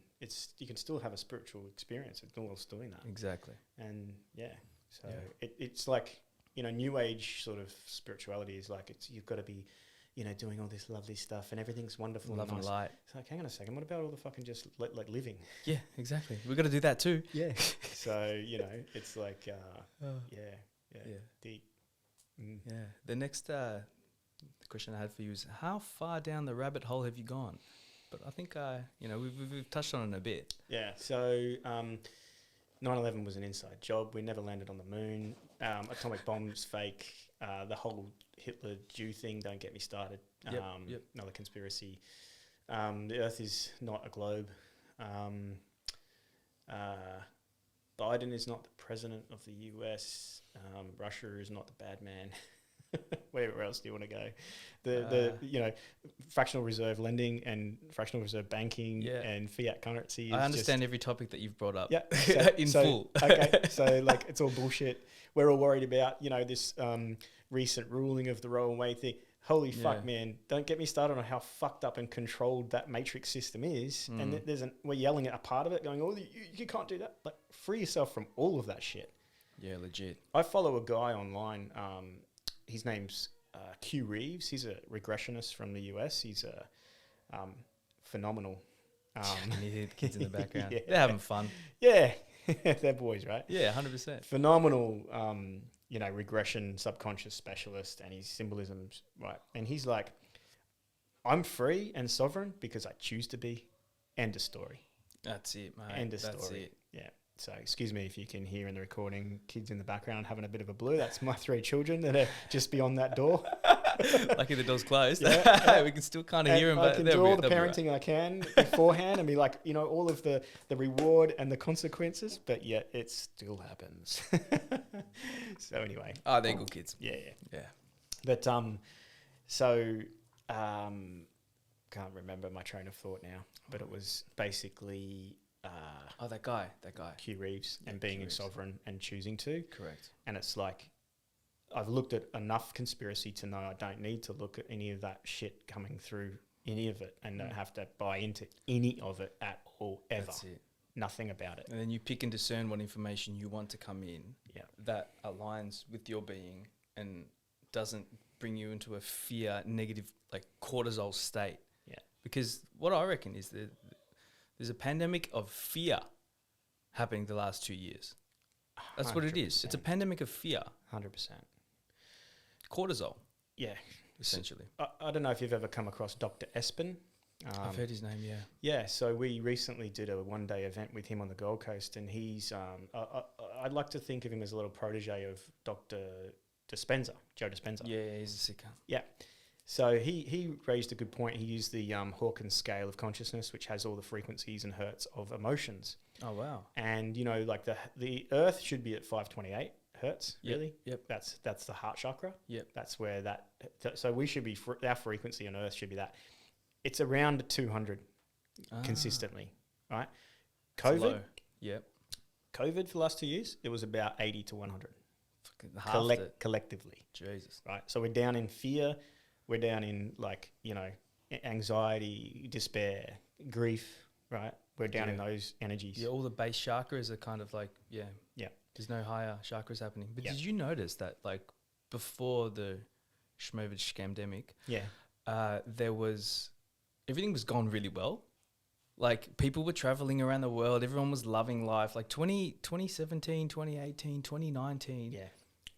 you can still have a spiritual experience whilst doing that. Exactly. And so it's like, you know, new age sort of spirituality is like you've got to be, you know, doing all this lovely stuff and everything's wonderful, love and nice. and light. It's like, hang on a second, what about all the fucking just like living? Yeah, exactly. We've got to do that too. Yeah. So, you know, it's like deep. Yeah. The next question I had for you is, how far down the rabbit hole have you gone? But I think you know, we've touched on it a bit. Yeah. So 9/11 was an inside job. We never landed on the moon. Atomic bombs fake. The whole Hitler Jew thing, don't get me started. Yep. Another conspiracy. The Earth is not a globe. Biden is not the president of the US. Russia is not the bad man. Where else do you want to go? The you know, fractional reserve lending and fractional reserve banking and fiat currency. I understand every topic that you've brought up. Yeah, in full. Okay, so like it's all bullshit. We're all worried about, you know, this recent ruling of the Roe and Wade thing. Holy fuck, man! Don't get me started on how fucked up and controlled that matrix system is. And we're yelling at a part of it, going, "Oh, you can't do that." Like, free yourself from all of that shit. Yeah, legit. I follow a guy online. His name's Q Reeves. He's a regressionist from the US. He's a phenomenal. You hear the kids in the background. They're having fun. Yeah, they're boys, right? Yeah, 100%. Phenomenal, you know, regression subconscious specialist, and his symbolism's right. And he's like, I'm free and sovereign because I choose to be. End of story. That's it, mate. End of That's story. it. Yeah. So excuse me if you can hear in the recording kids in the background having a bit of a blue. That's my 3 children that are just beyond that door. Lucky the door's closed. Yeah. We can still kind of hear them. I can do all the parenting I can beforehand and be like, you know, all of the reward and the consequences, but yet it still happens. So anyway. Oh, they're good kids. Yeah. But can't remember my train of thought now, but it was basically Oh, that guy. Q Reeves, Yeah, and being Q Reeves. sovereign and choosing to. Correct. And it's like, I've looked at enough conspiracy to know I don't need to look at any of that shit coming through any of it, and don't have to buy into any of it at all, ever. That's it. Nothing about it. And then you pick and discern what information you want to come in that aligns with your being and doesn't bring you into a fear, negative, like cortisol state. Yeah. Because what I reckon is that there's a pandemic of fear happening the last 2 years. That's what it is. It's a pandemic of fear. 100%. Cortisol. Yeah. Essentially. I don't know if you've ever come across Dr. Espen. I've heard his name, yeah. Yeah, so we recently did a one-day event with him on the Gold Coast, and he's, I'd like to think of him as a little protege of Dr. Dispenza, Joe Dispenza. Yeah, he's a sicker. Yeah. So he raised a good point. He used the Hawkins scale of consciousness, which has all the frequencies and hertz of emotions. Oh, wow. And, you know, like the Earth should be at 528 hertz, really. Yep. That's the heart chakra. Yep. That's where so we should be, our frequency on Earth should be that. It's around 200 consistently, right? COVID. Yep. COVID for the last 2 years, it was about 80 to 100 collectively. Jesus. Right. So we're down in fear. We're down in, like, you know, anxiety, despair, grief, right? We're down in those energies. Yeah, all the base chakras are kind of like, yeah. There's no higher chakras happening. But did you notice that, like, before the Schmovid scamdemic, everything was gone really well. Like, people were traveling around the world. Everyone was loving life. Like 2017, 2018, 2019. Yeah.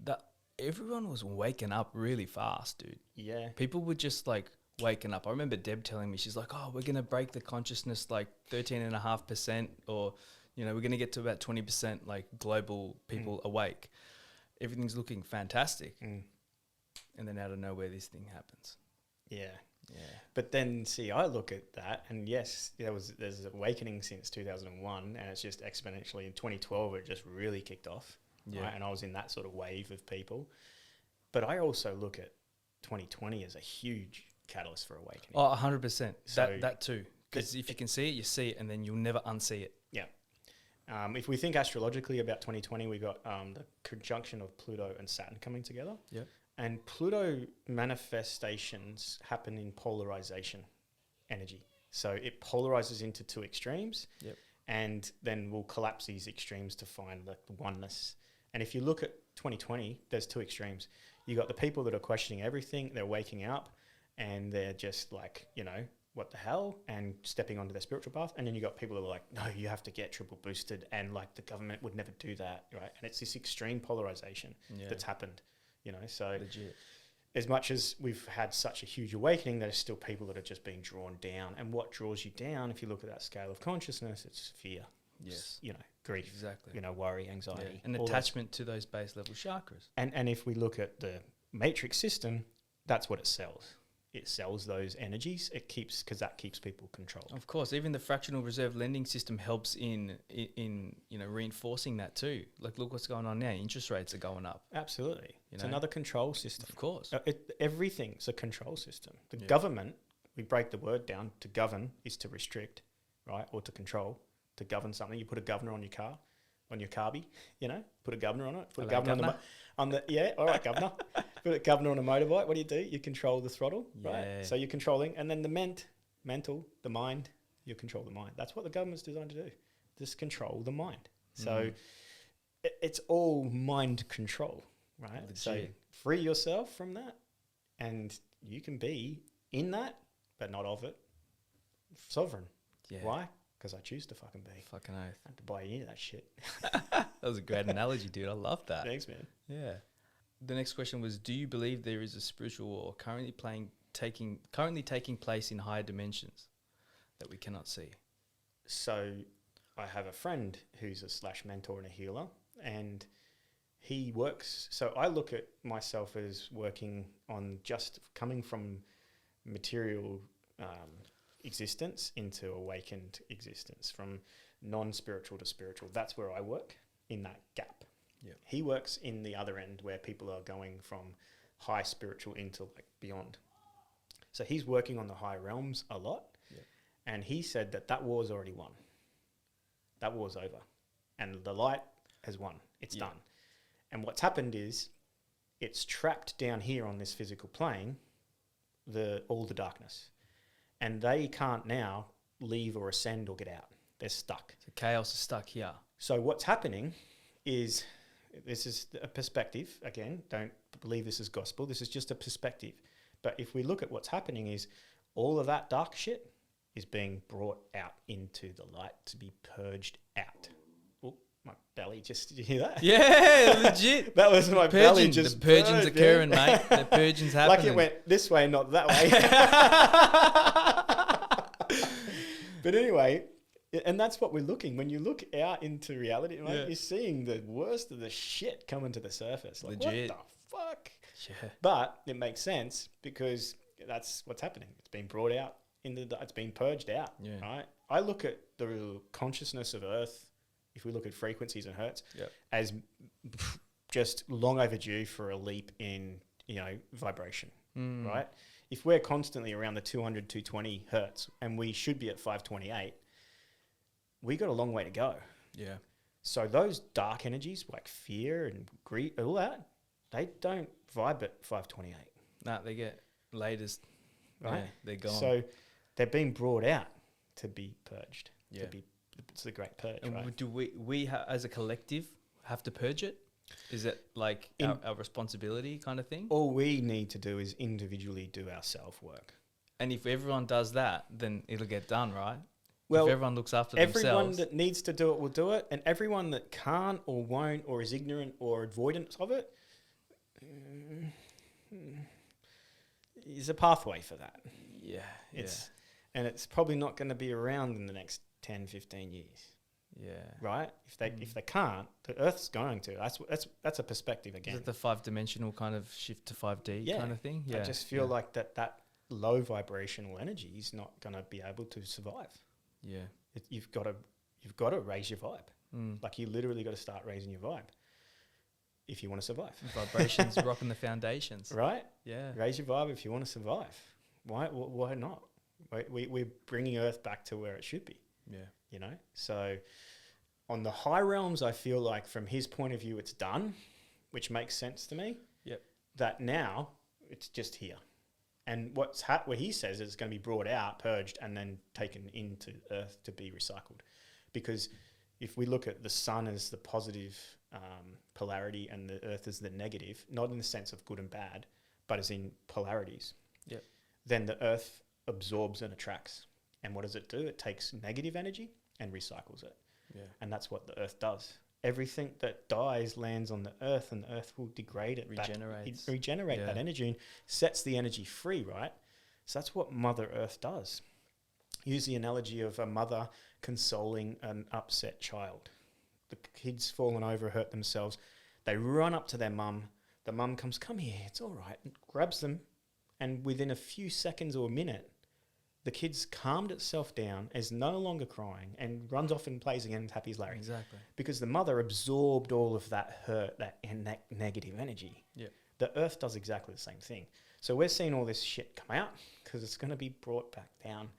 That everyone was waking up really fast, dude. Yeah. People were just like waking up. I remember Deb telling me, she's like, oh, we're going to break the consciousness like 13.5%, or, you know, we're going to get to about 20% like global people awake. Everything's looking fantastic. And then out of nowhere, this thing happens. Yeah. Yeah. But then, see, I look at that, and yes, there's an awakening since 2001, and it's just exponentially. In 2012, it just really kicked off. Yeah. Right? And I was in that sort of wave of people. But I also look at 2020 as a huge catalyst for awakening. Oh, 100%. So that too. Because if you can see it, you see it, and then you'll never unsee it. Yeah. If we think astrologically about 2020, we got the conjunction of Pluto and Saturn coming together. Yep. And Pluto manifestations happen in polarization energy. So it polarizes into two extremes. Yep. And then we'll collapse these extremes to find the oneness. And if you look at 2020, there's two extremes. You got the people that are questioning everything, they're waking up, and they're just like, you know, what the hell, and stepping onto their spiritual path. And then you got people that are like, no, you have to get triple boosted, and like the government would never do that, right? And it's this extreme polarization that's happened, you know. So legit. As much as we've had such a huge awakening, there's still people that are just being drawn down. And what draws you down, if you look at that scale of consciousness, it's fear. Yes. It's, you know, grief. Exactly. You know, worry, anxiety. And attachment to those base level chakras. And if we look at the matrix system, that's what it sells. It sells those energies. It keeps, because that keeps people controlled. Of course, even the fractional reserve lending system helps in you know, reinforcing that too. Like, look what's going on now. Interest rates are going up. Absolutely. It's know? another control system. Of course. Everything's a control system. The government, we break the word down, to govern is to restrict, right? Or to control. To govern something, you put a governor on your car, on your carby, you know, put a governor on it. Put a governor on the yeah, all right, governor. Put a governor on a motorbike. What do? You control the throttle, right? So you're controlling, and then the mental, the mind, you control the mind. That's what the government's designed to do. Just control the mind. So it's all mind control, right? Legit. So free yourself from that, and you can be in that, but not of it. Sovereign. Yeah. Why? Because I choose to fucking be. Fucking oath. I have to buy any of that shit. That was a great analogy, dude. I love that. Thanks, man. Yeah. The next question was, do you believe there is a spiritual war currently taking place in higher dimensions that we cannot see? So I have a friend who's a / mentor and a healer, and he works. So I look at myself as working on just coming from material existence into awakened existence, from non-spiritual to spiritual. That's where I work, in that gap. Yeah. He works in the other end, where people are going from high spiritual into like beyond. So he's working on the high realms a lot. Yeah. And he said that war's already won. That war's over. And the light has won. It's done. And what's happened is it's trapped down here on this physical plane, all the darkness. And they can't now leave or ascend or get out. They're stuck. So chaos is stuck here. So what's happening is, this is a perspective. Again, don't believe this is gospel. This is just a perspective. But if we look at what's happening is all of that dark shit is being brought out into the light to be purged out. Oh, my belly just, did you hear that? Yeah, legit. That was my belly just the purging's purged, occurring, mate. The purging's happening. Like it went this way, not that way. But anyway, and that's what we're looking. When you look out into reality, right, you're seeing the worst of the shit coming to the surface. Like, legit. What the fuck? Yeah. But it makes sense because that's what's happening. It's being brought out. It's being purged out, right? I look at the consciousness of Earth, if we look at frequencies and hertz, as just long overdue for a leap in, vibration, right? If we're constantly around the 200, 220 hertz and we should be at 528, we got a long way to go. Yeah. So those dark energies like fear and greed, all that, they don't vibe at 528. Nah, they get latest, right? Yeah, they're gone. So they're being brought out to be purged. Yeah. It's the great purge, and right? do we as a collective have to purge it? Is it like our responsibility kind of thing? All we need to do is individually do our self-work. And if everyone does that, then it'll get done, right? Well, if everyone looks after everyone themselves. that needs to do it will do it, and everyone that can't or won't or is ignorant or avoidant of it, is a pathway for that. Yeah. And it's probably not going to be around in the next 10, 15 years. Yeah. Right? If they can't, the Earth's going to. That's a perspective again. Is it the 5-dimensional kind of shift to 5D kind of thing? Yeah. I just feel like that low vibrational energy is not going to be able to survive. Yeah. You've got to raise your vibe. Like you literally got to start raising your vibe if you want to survive. Vibrations rocking the foundations. Right? Yeah. Raise your vibe if you want to survive. Why not? We're bringing Earth back to where it should be. Yeah. So on the high realms, I feel like from his point of view, it's done, which makes sense to me. Yep. That now it's just here. And what he says is it's going to be brought out, purged, and then taken into Earth to be recycled. Because if we look at the sun as the positive polarity and the Earth as the negative, not in the sense of good and bad, but as in polarities, then the Earth absorbs and attracts. And what does it do? It takes negative energy and recycles it. Yeah. And that's what the Earth does. Everything that dies lands on the Earth, and the Earth will degrade it regenerate that energy and sets the energy free, right? So that's what Mother Earth does. Use the analogy of a mother consoling an upset child. The kid's fallen over, hurt themselves. They run up to their mum. The mum comes, "Come here, it's all right," and grabs them. And within a few seconds or a minute, the kid's calmed itself down, is no longer crying, and runs off and plays again and happy as Larry. Exactly. Because the mother absorbed all of that hurt, that negative energy. Yeah. The Earth does exactly the same thing. So we're seeing all this shit come out because it's going to be brought back down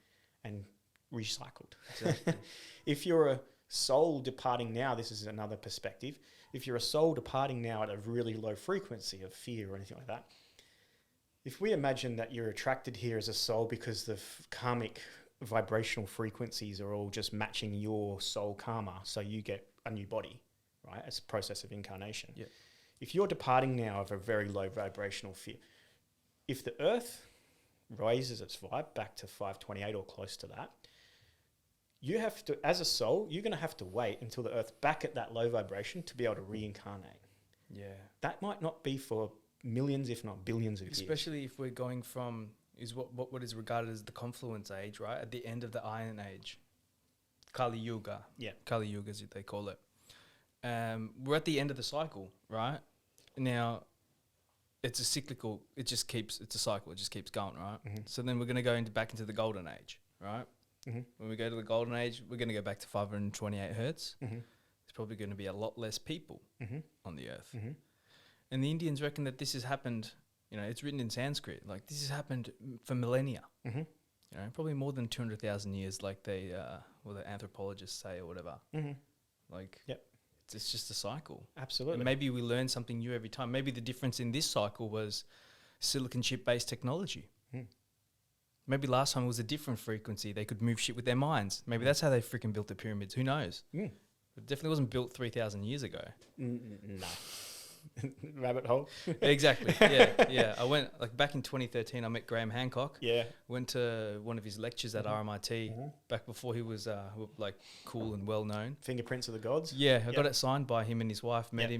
and recycled. Exactly. If you're a soul departing now, this is another perspective. If you're a soul departing now at a really low frequency of fear or anything like that, if we imagine that you're attracted here as a soul because the karmic vibrational frequencies are all just matching your soul karma, so you get a new body, right? It's a process of incarnation. Yep. If you're departing now of a very low vibrational fear, if the Earth raises its vibe back to 528 or close to that, you have to, as a soul, you're going to have to wait until the Earth's back at that low vibration to be able to reincarnate. Yeah. That might not be for millions, if not billions of years. Especially if we're going from what is regarded as the confluence age, right? At the end of the Iron Age. Kali Yuga. Yeah. Kali Yuga as they call it. We're at the end of the cycle, right? Now, it's a cyclical, it's a cycle, it just keeps going, right? Mm-hmm. So then we're going to go back into the Golden Age, right? Mm-hmm. When we go to the Golden Age, we're going to go back to 528 hertz. Mm-hmm. There's probably going to be a lot less people on the Earth. Mm-hmm. And the Indians reckon that this has happened, it's written in Sanskrit, like this has happened for millennia. Mm-hmm. You know, probably more than 200,000 years, like they, or the anthropologists say, or whatever. Mm-hmm. Like, Yep. It's just a cycle. Absolutely. And maybe we learn something new every time. Maybe the difference in this cycle was silicon chip-based technology. Maybe last time it was a different frequency. They could move shit with their minds. Maybe that's how they freaking built the pyramids. Who knows? It definitely wasn't built 3,000 years ago. No. Rabbit hole. Exactly. Yeah. I went, like, back in 2013, I met Graham Hancock. Yeah. Went to one of his lectures at RMIT back before he was, like, cool and well-known. Fingerprints of the Gods. Yeah, I got it signed by him and his wife. Met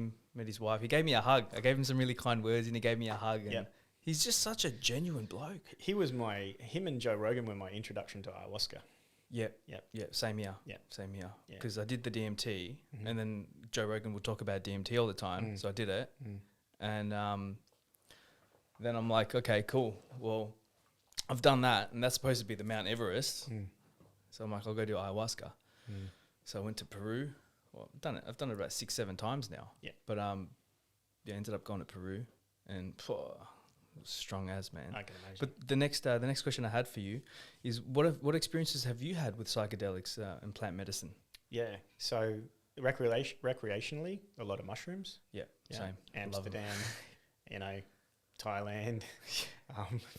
his wife. He gave me a hug. I gave him some really kind words, and he gave me a hug. And he's just such a genuine bloke. Him and Joe Rogan were my introduction to ayahuasca. Yeah, same here. Yeah, same here. Because I did the DMT, and then Joe Rogan would talk about DMT all the time, so I did it, and then I'm like, okay, cool. Well, I've done that, and that's supposed to be the Mount Everest. So I'm like, I'll go do ayahuasca. So I went to Peru. Well, I've done it about 6-7 times now. Yeah, but ended up going to Peru, and strong as, man. I can imagine. But the next question I had for you is what experiences have you had with psychedelics and plant medicine? Yeah, so recreationally, a lot of mushrooms. Yeah, same. Amsterdam, Thailand,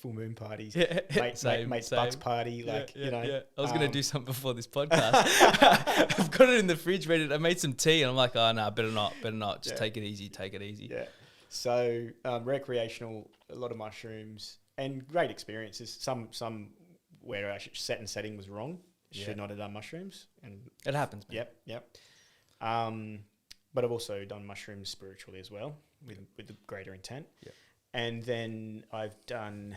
full moon parties, mate's butts party, I was going to do something before this podcast. I've got it in the fridge ready. I made some tea, and I'm like, oh no, better not. Just take it easy. Yeah. So recreational, a lot of mushrooms, and great experiences. Some where our set and setting was wrong. Should not have done mushrooms, and it happens. Man. Yep. But I've also done mushrooms spiritually as well, with the greater intent. Yeah. And then I've done,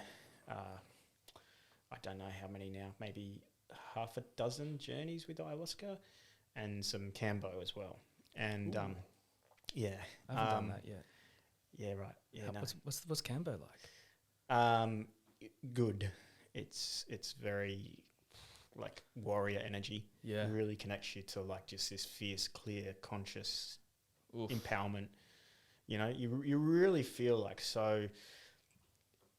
I don't know how many now, maybe half a dozen journeys with ayahuasca, and some Cambo as well. And I haven't done that yet. Yeah, right. Yeah, what's Cambo like? Good. It's very like warrior energy. Yeah, it really connects you to like just this fierce, clear, conscious empowerment. You know, you really feel like so.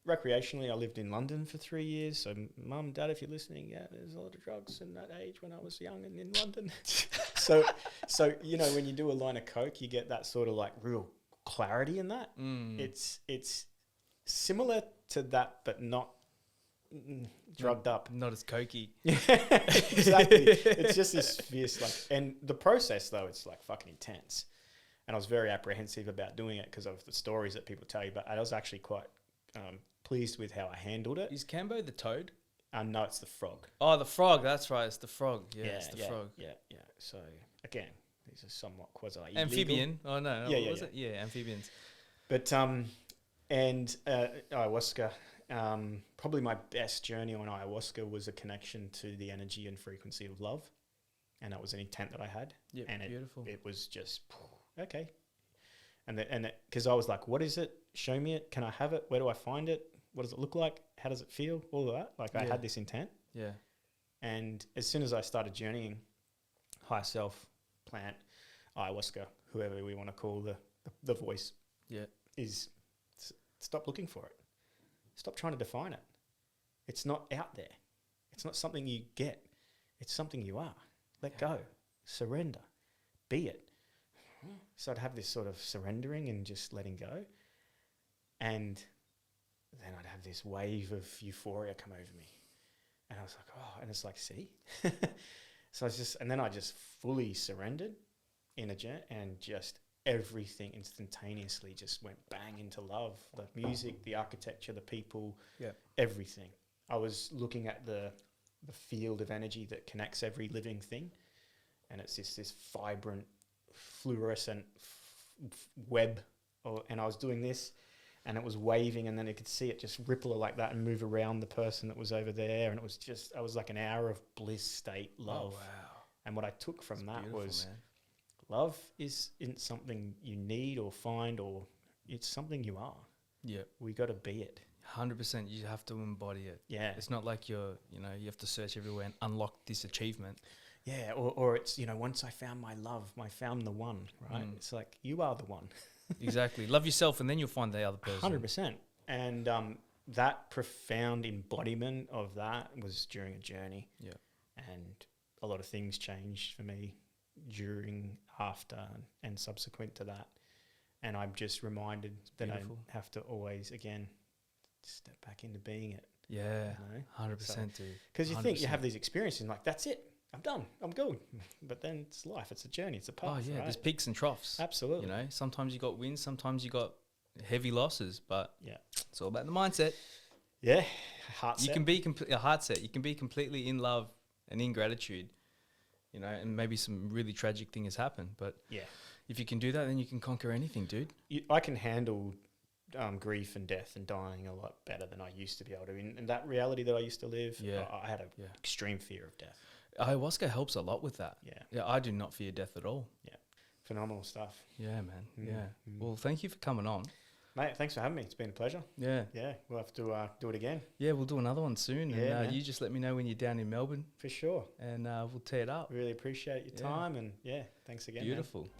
Recreationally, I lived in London for 3 years. So, Mum, Dad, if you're listening, there's a lot of drugs in that age when I was young and in London. so when you do a line of coke, you get that sort of like real clarity in that. It's similar to that, but not drugged up. Not as cokey. Exactly. It's just this fierce like, and the process though, it's like fucking intense. And I was very apprehensive about doing it because of the stories that people tell you. But I was actually quite pleased with how I handled it. Is Cambo the toad? No, it's the frog. Oh, the frog. That's right. It's the frog. Yeah, it's the frog. Yeah. So again, these are somewhat quasi amphibian. Oh no. Was it? Yeah, amphibians. But and ayahuasca. Probably my best journey on ayahuasca was a connection to the energy and frequency of love, and that was an intent that I had. Yeah, and beautiful. It was just okay. And because I was like, what is it? Show me it. Can I have it? Where do I find it? What does it look like? How does it feel? All of that. Like I had this intent. Yeah. And as soon as I started journeying, higher self, plant, ayahuasca, whoever we want to call the voice, is stop looking for it. Stop trying to define it. It's not out there. It's not something you get. It's something you are. Let go. Surrender. Be it. So I'd have this sort of surrendering and just letting go. And then I'd have this wave of euphoria come over me. And I was like, oh, and it's like, see? So I just fully surrendered in a jet, and just everything instantaneously just went bang into love. The music, the architecture, the people, everything. I was looking at the field of energy that connects every living thing. And it's this vibrant, fluorescent web. And I was doing this, and it was waving, and then I could see it just ripple like that and move around the person that was over there. And it was just, I was like an hour of bliss state love. Oh, wow. And what I took from that was, man, love isn't something you need or find, or it's something you are. Yeah. We got to be it. 100%. You have to embody it. Yeah. It's not like you have to search everywhere and unlock this achievement. Yeah. Or it's, once I found my love, I found the one, right? It's like, you are the one. Exactly. Love yourself, and then you'll find the other person. 100%. And that profound embodiment of that was during a journey. Yeah. And a lot of things changed for me during, after, and subsequent to that. And I'm just reminded that beautiful. I have to always, again, step back into being it. Yeah, You know? 100%, dude. Because you 100%. think you have these experiences and like, that's it. I'm done. I'm good. But then it's life. It's a journey. It's a path. Oh, yeah, right? there's peaks and troughs. Absolutely. You know, sometimes you got wins, sometimes you got heavy losses, but Yeah. it's all about the mindset. Yeah. Heart You set. can be a heart set. You can be completely in love and in gratitude, you know, and maybe some really tragic thing has happened. But Yeah. if you can do that, then you can conquer anything, dude. I can handle grief and death and dying a lot better than I used to be able to. In that reality that I used to live, Yeah. I had an extreme fear of death. Ayahuasca helps a lot with that. Yeah. Yeah, I do not fear death at all. Yeah. Phenomenal stuff. Yeah, man. Mm, Yeah. mm. Well, thank you for coming on. Mate, thanks for having me. It's been a pleasure. Yeah. Yeah. We'll have to do it again. Yeah, we'll do another one soon. Yeah, and man. you just let me know when you're down in Melbourne For sure. and we'll tear it up. Really appreciate your Yeah. time. And yeah, thanks again. man. Beautiful.